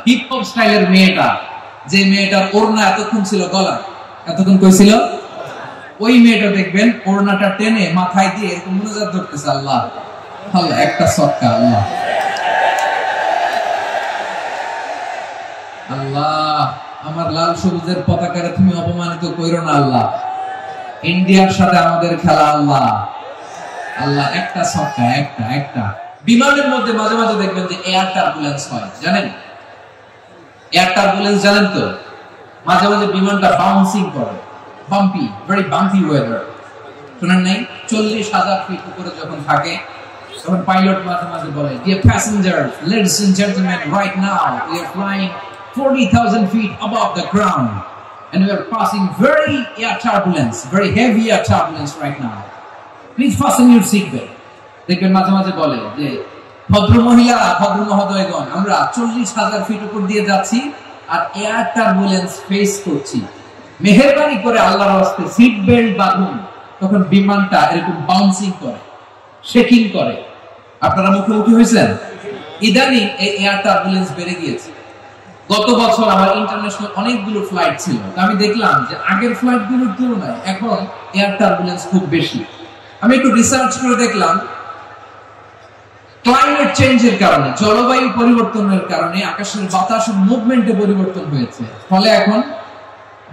Hip hop স্টাইলের মেয়েটা, যে মেয়েটার ওড়না এতক্ষণ ছিল গলা, এতক্ষণ কই ছিল, ওই মেয়েটা দেখবেন ওড়নাটা টেনে মাথায় দিয়ে এরকম মুনাজাত ধরতেছে, আল্লাহ আল্লাহ, একটা সদকা, আল্লাহ আল্লাহ, আমার লাল সবুজের পতাকারে তুমি অপমানিত কইরো না আল্লাহ, ইন্ডিয়ার সাথে আমাদের খেলা আল্লাহ আল্লাহ, একটা সদকা, একটা একটা। বিমানের মধ্যে মাঝে মাঝে দেখবেন যে এয়ার টার্বুলেন্স হয়, জানেন? এয়ার টার্বুলেন্স জানেন তো? মাঝে মাঝে বিমানটা বাউন্সিং করে, বাম্পি, ভেরি বাম্পি ওয়েদার, শুনেন নাই? 40,000 ফিট উপরে যখন থাকে তখন পাইলট মাঝে মাঝে বলে, dear passengers, ladies and gentleman, right now we are flying 40,000 feet above the ground and we are passing very air turbulence, very heavy air turbulence right now. Please fasten your seatbelt. দেখবেন মাঝে মাঝে বলে যে, ভদ্র মহিলা, ভদ্র মহোদয়গণ, আমরা 40,000 ফিট উপর দিয়ে যাচ্ছি আর এয়ার টার্বুলেন্স ফেস করছি, মেহেরবানি করে আল্লাহর রাস্তায় সিট বেল্ট বাঁধুন। তখন বিমানটা এরকম বাউন্সিং করে, শেকিং করে। আপনারা মুখোমুখি হয়েছেন? ইদানিং এই এয়ার টার্বুলেন্স বেড়ে গিয়েছে। গত বছর আমার ইন্টারন্যাশনাল অনেকগুলো ফ্লাইট ছিল, আমি দেখলাম যে আগের ফ্লাইট গুলোর তুলনায় এখন এয়ার টার্বুলেন্স খুব বেশি। আমি একটু রিসার্চ করে দেখলাম, ক্লাইমেট চেঞ্জের কারণে, জলবায়ু পরিবর্তনের কারণে আকাশের বাতাসের মুভমেন্টে পরিবর্তন হয়েছে, ফলে এখন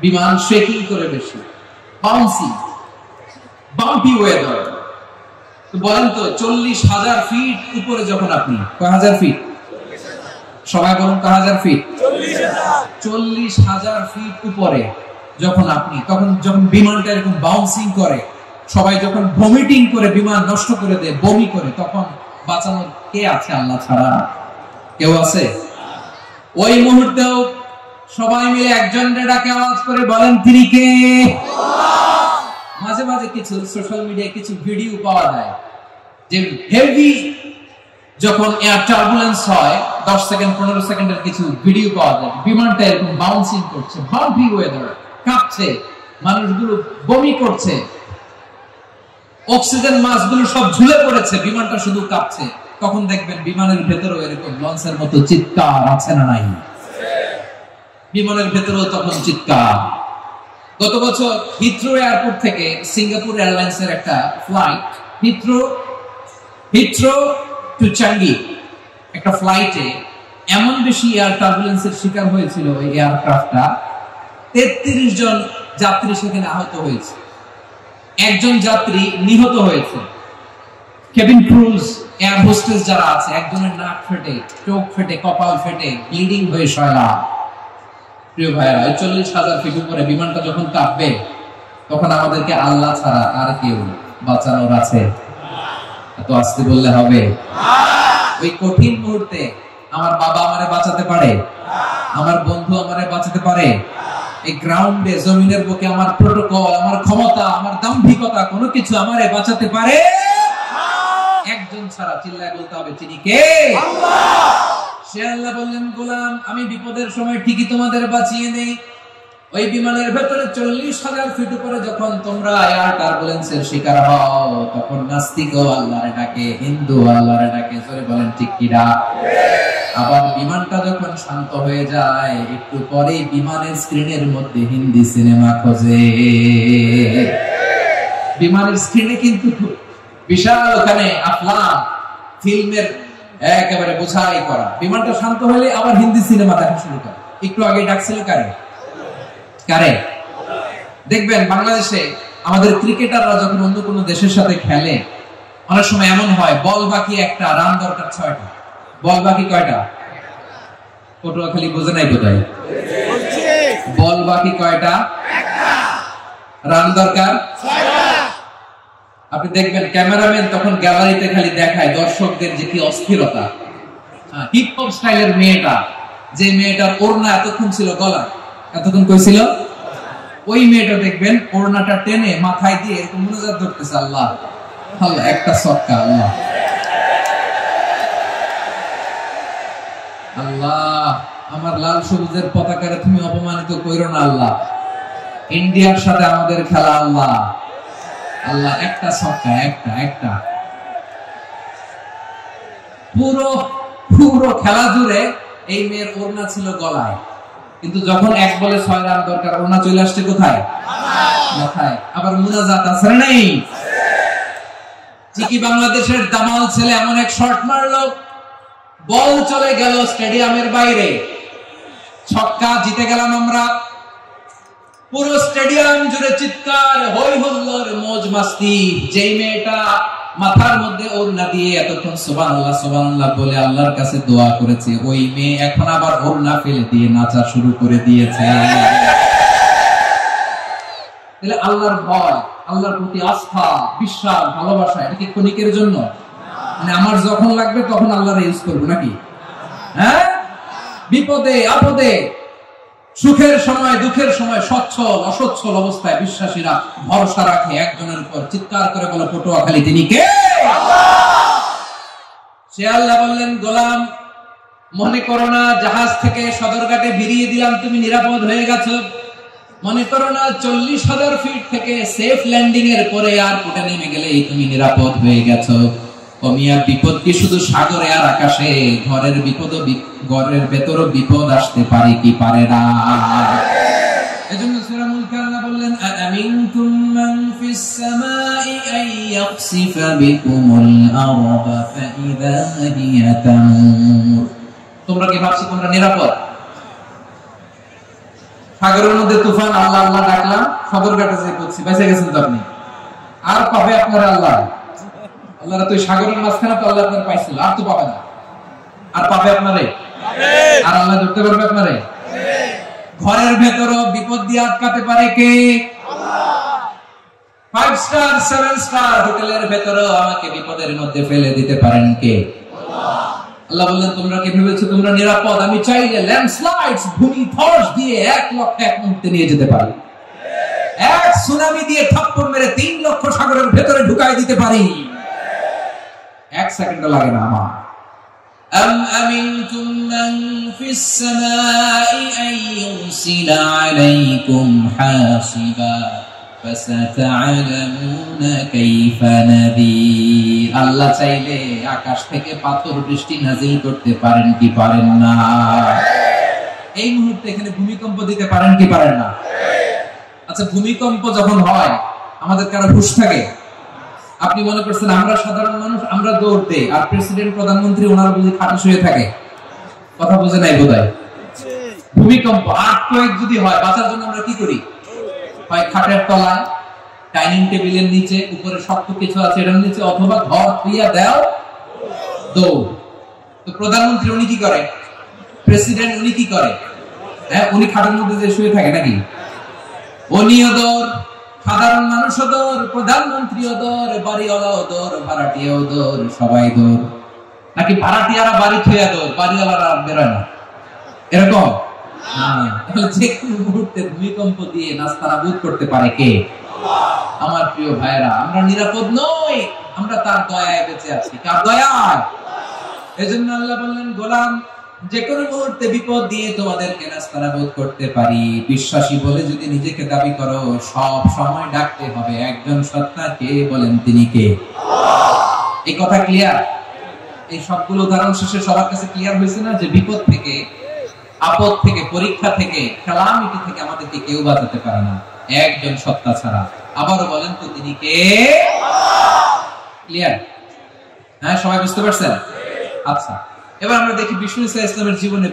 বিমান শেকিং করে বেশি, বাউন্সি, বাম্পি ওয়েদার। তো বলেন তো, 40,000 ফিট উপরে যখন আপনি, কয় হাজার ফিট? সবাই বলুন কয় হাজার ফিট? 40,000 ফিট উপরে যখন আপনি, তখন যখন বিমানটা এরকম বাউন্সিং করে, সবাই যখন ভমিটিং করে বিমান নষ্ট করে দেয়, বমি করে, তখন বাঁচানোর কে আছে আল্লাহ ছাড়া? কেউ আছে? ওই মুহূর্তেও সবাই মিলে একজনের ডাকে আওয়াজ করে বলেন, তিনি কে? মাঝে মাঝে কিছু সোশ্যাল মিডিয়ায় কিছু ভিডিও পাওয়া যায় যে হেভি যখন এয়ার টার্বুলেন্স হয়, 10 সেকেন্ড 15 সেকেন্ডের কিছু ভিডিও পাওয়া যায়, বিমানটা এরকম বাউন্সিং করছে, বাম্পি ওয়েদার, কাঁপছে, মানুষগুলো বমি করছে, অক্সিজেন মাস্কগুলো সব ঝুলে পড়েছে, বিমানটা শুধু কাঁপছে। তখন দেখবেন বিমানের ভেতরেও এরকম লঞ্চের মতো চিৎকার আছে না নাই? বিমানের ভেতরেও তখন চিৎকার। গত বছর হিথ্রো এয়ারপোর্ট থেকে সিঙ্গাপুর এয়ারলাইন্সের একটা ফ্লাইট, হিথ্রো টু চাঙ্গি, একটা ফ্লাইটে এমন বেশি এয়ার টার্বুলেন্সের শিকার হয়েছিল ওই এয়ারক্রাফটটা, 33 জন যাত্রী সেখানে আহত হয়েছে, একজন যাত্রী নিহত হয়েছে। কেবিন ক্রুজ, এয়ার হোস্টেস যারা আছে, একজনের নাক ফেটে, চোখ ফেটে, কপাল ফেটে, ব্লিডিং হয়ে শয়লা। প্রিয় ভাইরা, 40,000 ফিট উপরে বিমানটা যখন কাঁপবে, তখন আমাদেরকে আল্লাহ ছাড়া আর কেউ বাঁচানোর আছে? এত আস্তে বললে হবে? ওই কঠিন মুহূর্তে আমার বাবা আমারে বাঁচাতে পারে, আমার বন্ধু আমারে বাঁচাতে পারে। এই গ্রাউন্ডে, জমিনের বুকে আমার প্রোটোকল, আমার ক্ষমতা, আমার দাম্ভিকতা, কোনো কিছু আমারে বাঁচাতে পারে? একজন ছাড়া, চিল্লায় বলতে হবে, তিনি কে? আল্লাহ। সে আল্লাহ বললেন, গোলাম, আমি বিপদের সময় ঠিকই তোমাদের বাঁচিয়ে নেই। ওই বিমানের ভেতরে 40,000 ফিট উপরে যখন তোমরা এয়ার টার্বুলেন্সের শিকার হও, তখন নাস্তিকও আল্লাহরে ডাকে, হিন্দু আল্লাহরে ডাকে, সরে বলেন ঠিক কিনা? আবার বিমানটা যখন শান্ত হয়ে যায়, একটু পরেই বিমানের স্ক্রিনের মধ্যে হিন্দি সিনেমা খোঁজে। বিমানের স্ক্রিনে কিন্তু বিশাল ওখানে আফলাম ফিল্মের একেবারে বোঝাই করা। বিমানটা শান্ত হলে আবার হিন্দি সিনেমা দেখা শুরু করে। একটু আগে ডাকছিল কারে? দেখবেন বাংলাদেশে আমাদের ক্রিকেটাররা যখন অন্য কোনো দেশের সাথে খেলে, অনেক সময় এমন হয়, বল বাকি একটা, রান দরকার 6টা। বল বাকি কয়টা? পটুয়াখালী বোঝে নাই বোধহয়। বল বাকি কয়টা? রান দরকার 6টা। আপনি দেখবেন ক্যামেরাম্যান তখন গ্যালারিতে খালি দেখায় দর্শকদের যে কি অস্থিরতা। হিপ হপ স্টাইলের মেয়েটা, যে মেয়েটার ওড়না এতক্ষণ ছিল গলা, এতক্ষণ কই ছিল, ওই মেয়েটা দেখবেন ওড়নাটা টেনে মাথায় দিয়ে এরকম মুনাজাত ধরতেছে, আল্লাহ আল্লাহ, একটা সদকা, আল্লাহ আল্লাহ, আমার লাল সবুজের পতাকারে তুমি অপমানিত কইরো না আল্লাহ, ইন্ডিয়ার সাথে আমাদের খেলা আল্লাহ আল্লাহ, একটা সদকা, একটা একটা। পুরো খেলা জুড়ে এই মেয়ের ওড়না ছিল গলায়, কিন্তু যখন 1 বলে 6 রান দরকার, ওড়না চলে আসছে কোথায়? মাথায়। আবার মুনাজাত আছে না নেই? ঠিকই বাংলাদেশের দামাল ছেলে এমন এক শট মারলো, বল চলে গেল স্টেডিয়ামের বাইরে, ছক্কা, জিতে গেলাম আমরা। পুরো স্টেডিয়াম জুড়ে চিৎকার, হই হুল্লোড়, মौज মাস্তি। যেই মেয়েটা মাথার মধ্যে ওড়না দিয়ে এতক্ষণ সুবহানাল্লাহ সুবহানাল্লাহ বলে আল্লাহর কাছে দোয়া করেছে, ওই মেয়ে এখন আবার ওড়না ফেলে দিয়ে নাচা শুরু করে দিয়েছে। তাহলে আল্লাহর ভয়, আল্লাহর প্রতি আস্থা, বিশ্বাস, ভালোবাসা, এটা কি ক্ষণিকের জন্য? মানে আমার যখন লাগবে তখন আল্লাহর ইউজ করব নাকি? হ্যাঁ, বিপদে আপদে, সুখের সময় দুঃখের সময়, সচ্ছল অসচ্ছল অবস্থায় বিশ্বাসীরা ভরসা রাখে একজনের উপর। চিৎকার করে বলে পটুয়াখালী, তিনি কে? সে আল্লাহ বললেন, গোলাম মনে করো না জাহাজ থেকে সদরঘাটে ভিড়িয়ে দিলাম, তুমি নিরাপদ হয়ে গেছো। মনে করো না 40,000 ফিট থেকে সেফ ল্যান্ডিং এর পরে এয়ারপোর্টে নেমে গেলেই তুমি নিরাপদ হয়ে গেছো। ও মিয়া, বিপদ কি শুধু সাগরে আর আকাশে? ঘরের বিপদও, ঘরের ভেতরও বিপদ আসতে পারে কি পারে না? এজন্য সূরা মুলকে আল্লাহ বললেন, আমিনতুম মান ফিস সামাই আইয়াখসিফা বিকুমুল আরদা ফাইদা হিয়া তামুর। তোমরা কি ভাবছো তোমরা নিরাপদ? সাগরের মধ্যে তুফান, আল্লাহ আল্লাহ ডাকলাম, সদরঘাটে যে পৌঁছি, বেঁচে গেছেন তো আপনি। আর পাবে আপনারা আল্লাহ? আল্লাহরা তো সাগরের মাঝখানে তো আল্লাহ আপনার পাইছিল, আর তো পাবে না। আর পাবে আপনারে? আর আল্লাহ ধরতে পারবে আপনারে? ঘরের ভেতরও বিপদ দিয়ে আটকাতে পারে কে? আল্লাহ। 5 স্টার 7 স্টার হোটেলের ভেতরও আমাকে বিপদের মধ্যে ফেলে দিতে পারেন কে? আল্লাহ। আল্লাহ বললেন, তোমরা কি ভেবেছো তোমরা নিরাপদ? আমি চাইলে ল্যান্ডস্লাইডস, ভূমিধস দিয়ে 1 লক্ষ এক মুহূর্তে নিয়ে যেতে পারি। এক সুনামি দিয়ে থাপ্পড় মেরে 3 লক্ষ সাগরের ভেতরে ঢুকাই দিতে পারি। 1 সেকেন্ড লাগে না আমার। আম আমিনতুম মান ফিস সামাই আন ইউরসিলা আলাইকুম হাসিবা ফাসাতা'লামুনা কাইফা নাযীর। আল্লাহ চাইলে আকাশ থেকে পাথর বৃষ্টি নাযিল করতে পারেন কি পারেন না? এই মুহূর্তে এখানে ভূমিকম্প দিতে পারেন কি পারেন না? আচ্ছা, ভূমিকম্প যখন হয় আমাদের কারো হুঁশ থাকে? আপনি মনে করছেন আমরা সাধারণ মানুষ, আমরা দৌড় দেই, আর প্রেসিডেন্ট প্রধানমন্ত্রী ওনারা বুঝি খাটে শুয়ে থাকে? কথা বুঝে নাই বোধহয়। ভূমিকম্প আর্থকোয়েক যদি হয়, বাঁচার জন্য আমরা কি করি? হয় খাটের তলায়, ডাইনিং টেবিলের নিচে, উপরে শক্ত কিছু আছে এটার নিচে, অথবা ঘর থুইয়া দাও দৌড়। তো প্রধানমন্ত্রী উনি কি করে? প্রেসিডেন্ট উনি কি করে? হ্যাঁ, উনি খাটের মধ্যে যে শুয়ে থাকে নাকি? উনিও দৌড়, সাধারণ মানুষও দৌড়, প্রধানমন্ত্রীও দৌড়, বাড়িওয়ালাও দৌড়, ভাড়াটিয়াও দৌড়, সবাই দৌড়। নাকি ভাড়াটিয়ারা বাড়ি থুইয়া দৌড়, বাড়িওয়ালারা বেরোয় না? এরকম যে কোনো মুহূর্তে ভূমিকম্প দিয়ে নাস্তানাবুদ করতে পারে কে? আল্লাহ। আমার প্রিয় ভাইরা, আমরা নিরাপদ নই, আমরা তার দয়ায় বেঁচে আছি। কার দয়ায়? এজন্য আল্লাহ বললেন, গোলাম যে কোনো মুহূর্তে বিপদ দিয়ে তোমাদেরকে নাস্তানাবুদ করতে পারি। বিশ্বাসী বলে যদি নিজেকে দাবি করো, সব সময় ডাকতে হবে একজন সত্তা, কে বলেন তিনি কে? আল্লাহ। এই কথা ক্লিয়ার? এই সবগুলো উদাহরণ শেষে সবার কাছে ক্লিয়ার হয়েছে না যে বিপদ থেকে, আপদ থেকে, পরীক্ষা থেকে, ক্যালামিটি থেকে আমাদেরকে কেউ বাঁচাতে পারে না একজন সত্তা ছাড়া। আবারও বলেন তো তিনি কে? ক্লিয়ার? হ্যাঁ, সবাই বুঝতে পারছেন? আচ্ছা, এবার আমরা দেখি বিষ্ণু ইসা ইসলামের জীবনে